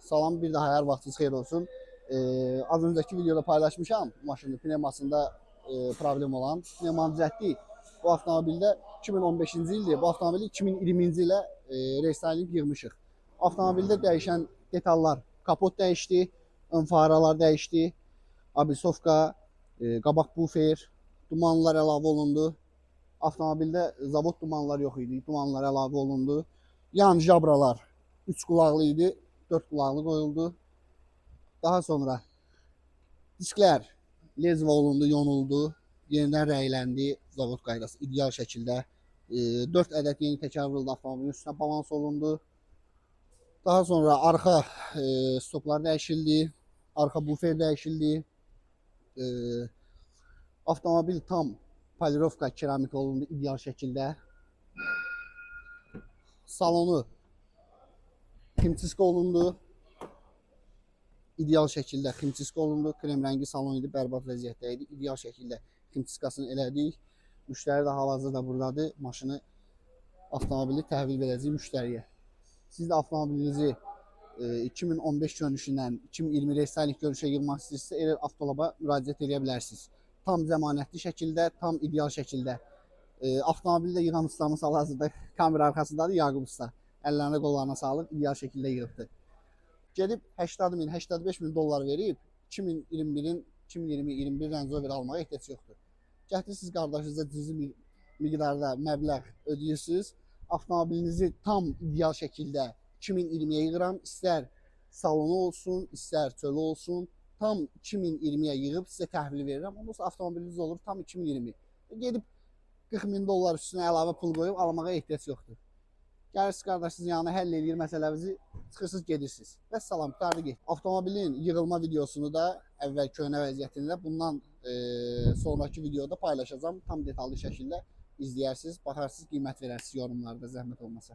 Salam, bir daha hər vaxtınız xeyir olsun. Az önceki videoda paylaşmışam maşının pnevmasında problem olan. Pnevmanı düzəltdik. Bu avtomobildə 2015-ci ildir. Bu avtomobili 2020-ci ilə restyling yığmışıq. Avtomobildə dəyişən detallar, kapot dəyişdi, ön faralar dəyişdi, abisovka, qabaq bufer, dumanlar əlavə olundu. Avtomobildə zavod dumanlar yox idi, dumanlar əlavə olundu. Yan jabralar 3 qulaqlı idi, 4 qulaqlı qoyuldu. Daha sonra disklər lezva olundu, yonuldu, yenidən rəyləndi, zavod qaydası ideal şəkildə. 4 ədəd yeni təkər vuruldu, avtomobilin üstünə balans olundu. Daha sonra arxa stoplar dəyişildi, arxa bufer dəyişildi. Avtomobil tam polirovka keramik olundu ideal şəkildə. Salonu ximçiska olundu. İdeal şəkildə ximçiska olundu. Krem rəngi salon idi, bərbad vəziyyətdə idi. İdeal şəkildə ximçiskasını elədik. Müştəri də hal-hazırda buradadır. Maşını, avtomobili təhvil verəcəyik müştəriyə. Siz də avtomobilinizi 2015 görünüşündən 2020 restyling görünüşə yığmaq istəyirsinizsə, elə avtolaba müraciət edə bilərsiniz. Tam zəmanətli şəkildə, tam ideal şəkildə. Avtomobildə yığan ustamız hal-hazırda kamera arxasındadır, Yaqub usta. Əllərinə, qollarına sağlıq, ideal şəkildə yığıbdır. Gedib 80 min, 85 min dollar verib 2021-in 2020-21 Range Rover almağa ehtiyac yoxdur. Gətirirsiniz qardaşınıza cüzi miqdarda məbləğ ödəyirsiniz. Avtomobilinizi tam ideal şəkildə 2020-yə yığıram. İstər salonu olsun, istər çölü olsun. Tam 2020-yə yığıb sizə təhvil verirəm. Ondan sonra avtomobiliniz olur tam 2020. Gedib 40 min dollar üstünə əlavə pul qoyub almağa ehtiyac yoxdur. Gəlirsiniz qardaşınızın yanına, həll edir məsələnizi, çıxırsınız, gedirsiniz. Və salam, qurtardı getdi. Avtomobilin yığılma videosunu da əvvəl köhnə vəziyyətində bundan sonraki videoda paylaşacağım. Tam detallı şəkildə izləyərsiniz, baxarsınız, qiymət verərsiniz yorumlarda, zəhmət olmasa.